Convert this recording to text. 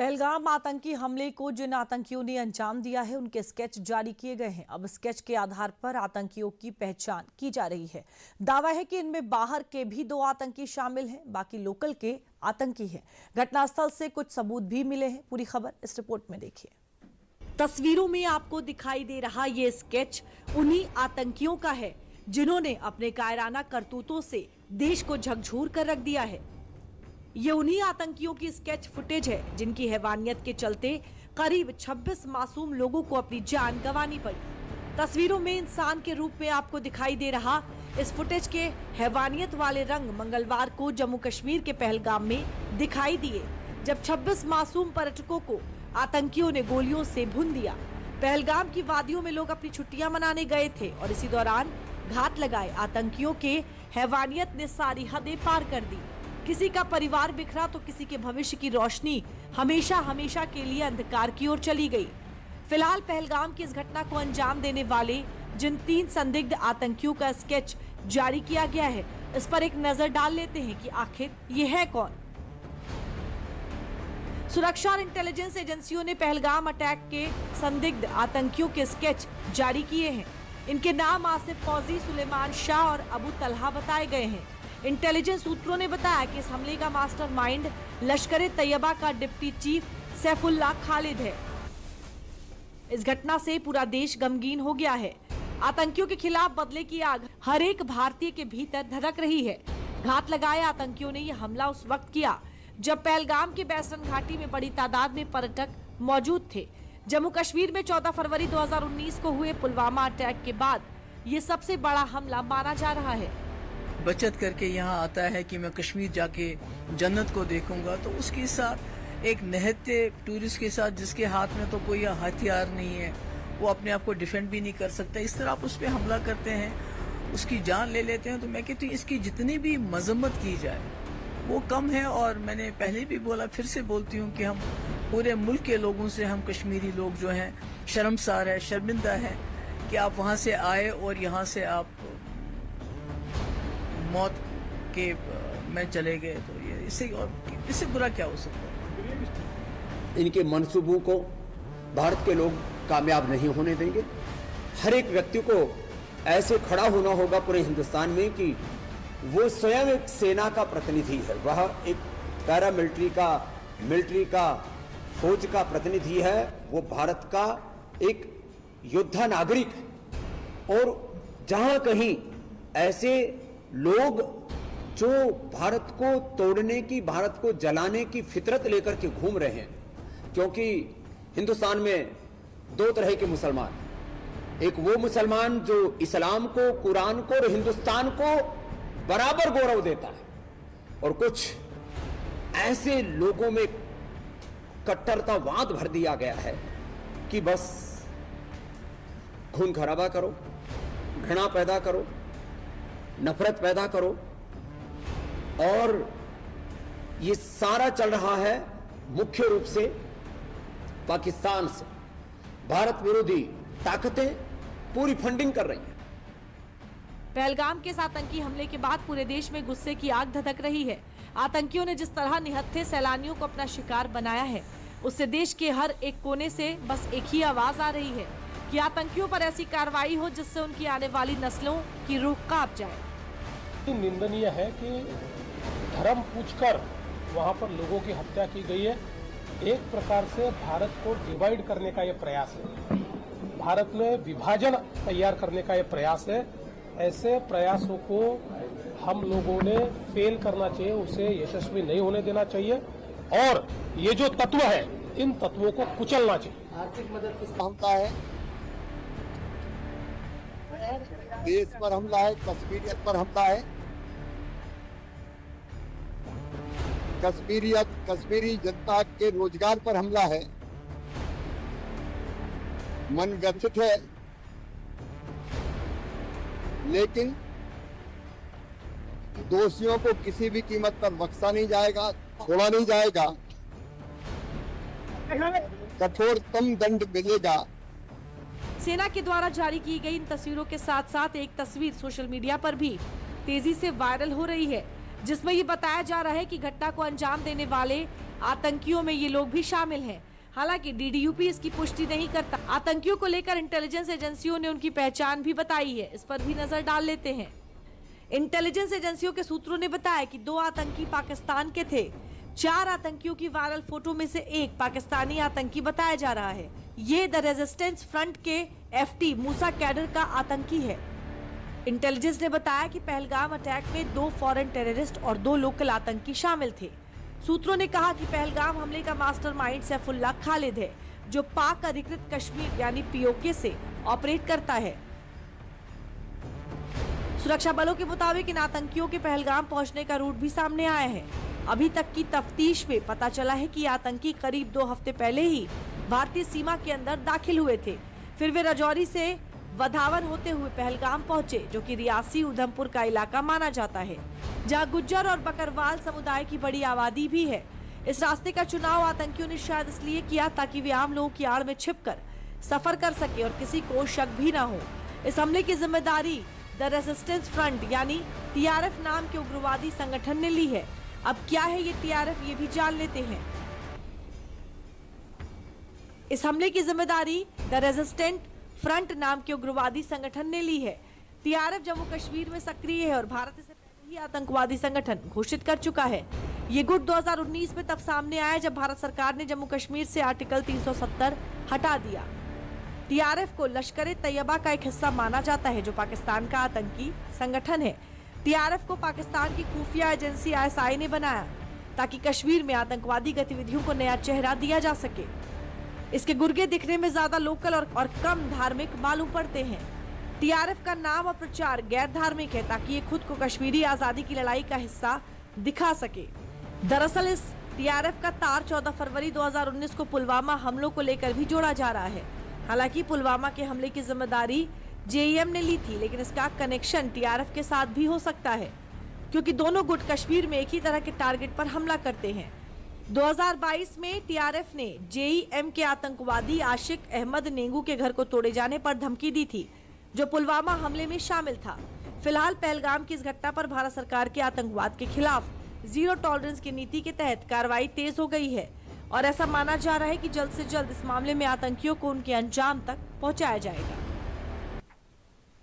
पहलगाम आतंकी हमले को जिन आतंकियों ने अंजाम दिया है उनके स्केच जारी किए गए हैं। अब स्केच के आधार पर आतंकियों की पहचान की जा रही है। दावा है कि इनमें बाहर के भी 2 आतंकी शामिल हैं, बाकी लोकल के आतंकी हैं। घटनास्थल से कुछ सबूत भी मिले हैं। पूरी खबर इस रिपोर्ट में देखिए। तस्वीरों में आपको दिखाई दे रहा ये स्केच उन्हीं आतंकियों का है जिन्होंने अपने कायराना करतूतों से देश को झकझोर कर रख दिया है। ये उन्हीं आतंकियों की स्केच फुटेज है जिनकी हैवानियत के चलते करीब 26 मासूम लोगों को अपनी जान गंवानी पड़ी। तस्वीरों में इंसान के रूप में आपको दिखाई दे रहा इस फुटेज के हैवानियत वाले रंग मंगलवार को जम्मू कश्मीर के पहलगाम में दिखाई दिए, जब 26 मासूम पर्यटकों को आतंकियों ने गोलियों से भून दिया। पहलगाम की वादियों में लोग अपनी छुट्टियां मनाने गए थे और इसी दौरान घात लगाए आतंकियों के हैवानियत ने सारी हदें पार कर दी। किसी का परिवार बिखरा तो किसी के भविष्य की रोशनी हमेशा हमेशा के लिए अंधकार की ओर चली गई। फिलहाल पहलगाम की इस घटना को अंजाम देने वाले जिन 3 संदिग्ध आतंकियों का स्केच जारी किया गया है, इस पर एक नजर डाल लेते हैं कि आखिर ये है कौन। सुरक्षा और इंटेलिजेंस एजेंसियों ने पहलगाम अटैक के संदिग्ध आतंकियों के स्केच जारी किए हैं। इनके नाम आसिफ फौजी, सुलेमान शाह और अबू तलहा बताए गए हैं। इंटेलिजेंस सूत्रों ने बताया कि इस हमले का मास्टरमाइंड लश्कर-ए-तैयबा का डिप्टी चीफ सैफुल्लाह खालिद है। इस घटना से पूरा देश गमगीन हो गया है। आतंकियों के खिलाफ बदले की आग हर एक भारतीय के भीतर धड़क रही है। घात लगाए आतंकियों ने यह हमला उस वक्त किया जब पहलगाम की बैसरन घाटी में बड़ी तादाद में पर्यटक मौजूद थे। जम्मू कश्मीर में 14 फरवरी 2019 को हुए पुलवामा अटैक के बाद ये सबसे बड़ा हमला माना जा रहा है। बचत करके यहाँ आता है कि मैं कश्मीर जाके जन्नत को देखूंगा, तो उसके साथ एक निहत्ते टूरिस्ट के साथ जिसके हाथ में तो कोई हथियार नहीं है, वो अपने आप को डिफेंड भी नहीं कर सकता, इस तरह आप उस पर हमला करते हैं, उसकी जान ले लेते हैं। तो मैं कहती हूँ इसकी जितनी भी मजम्मत की जाए वो कम है। और मैंने पहले भी बोला, फिर से बोलती हूँ कि हम पूरे मुल्क के लोगों से, हम कश्मीरी लोग जो हैं शर्मसार है, शर्मिंदा है कि आप वहाँ से आए और यहाँ से आप मौत के में चले गए। तो ये इससे बुरा क्या हो सकता है। इनके मंसूबों को भारत के लोग कामयाब नहीं होने देंगे। हर एक व्यक्ति को ऐसे खड़ा होना होगा पूरे हिंदुस्तान में कि वो स्वयं एक सेना का प्रतिनिधि है, वह एक पैरामिलिट्री का, मिलिट्री का, फौज का प्रतिनिधि है, वो भारत का एक योद्धा नागरिक है। और जहां कहीं ऐसे लोग जो भारत को तोड़ने की, भारत को जलाने की फितरत लेकर के घूम रहे हैं, क्योंकि हिंदुस्तान में 2 तरह के मुसलमान, एक वो मुसलमान जो इस्लाम को, कुरान को और हिंदुस्तान को बराबर गौरव देता है, और कुछ ऐसे लोगों में कट्टरतावाद भर दिया गया है कि बस खून खराबा करो, घृणा पैदा करो, नफरत पैदा करो। और ये सारा चल रहा है मुख्य रूप से पाकिस्तान से। भारत विरोधी ताकतें पूरी फंडिंग कर रही हैं। पहलगाम के इस आतंकी हमले के बाद पूरे देश में गुस्से की आग धधक रही है। आतंकियों ने जिस तरह निहत्थे सैलानियों को अपना शिकार बनाया है, उससे देश के हर एक कोने से बस एक ही आवाज आ रही है कि आतंकियों पर ऐसी कार्रवाई हो जिससे उनकी आने वाली नस्लों की रूह कांप जाए। निंदनीय है कि धर्म पूछकर वहां पर लोगों की हत्या की गई है। एक प्रकार से भारत को डिवाइड करने का यह प्रयास है, भारत में विभाजन तैयार करने का यह प्रयास है। ऐसे प्रयासों को हम लोगों ने फेल करना चाहिए, उसे यशस्वी नहीं होने देना चाहिए, और ये जो तत्व है इन तत्वों को कुचलना चाहिए। आर्थिक मदद की हमला है, देश पर हमला है, कश्मीरियत पर हमला है, कश्मीरी जनता के रोजगार पर हमला है। मन व्यथित है, लेकिन दोषियों को किसी भी कीमत पर बख्शा नहीं जाएगा, छोड़ा नहीं जाएगा, कठोरतम दंड मिलेगा। सेना के द्वारा जारी की गई इन तस्वीरों के साथ साथ एक तस्वीर सोशल मीडिया पर भी तेजी से वायरल हो रही है, जिसमें ये बताया जा रहा है कि घटना को अंजाम देने वाले आतंकियों में ये लोग भी शामिल हैं। हालांकि डीडीयूपी इसकी पुष्टि नहीं करता। आतंकियों को लेकर इंटेलिजेंस एजेंसियों ने उनकी पहचान भी बताई है, इस पर भी नजर डाल लेते हैं। इंटेलिजेंस एजेंसियों के सूत्रों ने बताया कि 2 आतंकी पाकिस्तान के थे। 4 आतंकियों की वायरल फोटो में से एक पाकिस्तानी आतंकी बताया जा रहा है। ये द रेजिस्टेंस फ्रंट के एफटी मूसा कैडर का आतंकी है। इंटेलिजेंस ने बताया कि पहलगाम अटैक में 2 फॉरेन टेररिस्ट और 2 लोकल आतंकी शामिल थे। सूत्रों ने कहा कि पहलगाम हमले का मास्टरमाइंड सैफुल्लाह खालिद है, जो पाक अधिकृत कश्मीर यानी पीओके से ऑपरेट करता है। सुरक्षा बलों के मुताबिक इन आतंकियों के पहलगाम पहुंचने का रूट भी सामने आया है। अभी तक की तफ्तीश में पता चला है कि आतंकी करीब 2 हफ्ते पहले ही भारतीय सीमा के अंदर दाखिल हुए थे। फिर वे राजौरी से वधावन होते हुए पहलगाम पहुंचे, जो कि रियासी उधमपुर का इलाका माना जाता है, जहां गुज्जर और बकरवाल समुदाय की बड़ी आबादी भी है। इस रास्ते का चुनाव आतंकियों ने शायद इसलिए किया ताकि वे आम लोगों की आड़ में छिपकर सफर कर सके और किसी को शक भी न हो। इस हमले की जिम्मेदारी द रेजिस्टेंस फ्रंट यानी टीआरएफ नाम के उग्रवादी संगठन ने ली है। अब क्या है ये टीआरएफ, ये भी जान लेते हैं। इस हमले की जिम्मेदारी द रेजिस्टेंट फ्रंट नाम के उग्रवादी संगठन ने ली है। टीआरएफ जम्मू कश्मीर में सक्रिय है और भारत इसे पहले ही आतंकवादी संगठन घोषित कर चुका है। ये गुट 2019 में तब सामने आया जब भारत सरकार ने जम्मू कश्मीर से आर्टिकल 370 हटा दिया। टीआरएफ को लश्कर तैयबा का एक हिस्सा माना जाता है, जो पाकिस्तान का आतंकी संगठन है। टीआरएफ को पाकिस्तान की खुफिया एजेंसी आईएसआई ने बनाया ताकि कश्मीर में आतंकवादी गतिविधियों को नया चेहरा दिया जा सके। इसके गुर्गे दिखने में ज्यादा लोकल और कम धार्मिक मालूम पड़ते हैं। टीआरएफ का नाम और प्रचार गैर धार्मिक है ताकि ये खुद को कश्मीरी आजादी की लड़ाई का हिस्सा दिखा सके। दरअसल इस टीआरएफ का तार 14 फरवरी 2019 को पुलवामा हमलों को लेकर भी जोड़ा जा रहा है। हालांकि पुलवामा के हमले की जिम्मेदारी जेईएम ने ली थी, लेकिन इसका कनेक्शन टीआरएफ के साथ भी हो सकता है, क्योंकि दोनों गुट कश्मीर में एक ही तरह के टारगेट पर हमला करते हैं। 2022 में टीआरएफ ने जेईएम के आतंकवादी आशिक अहमद नेंगू के घर को तोड़े जाने पर धमकी दी थी, जो पुलवामा हमले में शामिल था। फिलहाल पहलगाम की इस घटना पर भारत सरकार के आतंकवाद के खिलाफ जीरो टॉलरेंस की नीति के तहत कार्रवाई तेज हो गई है और ऐसा माना जा रहा है कि जल्द से जल्द इस मामले में आतंकियों को उनके अंजाम तक पहुंचाया जाएगा।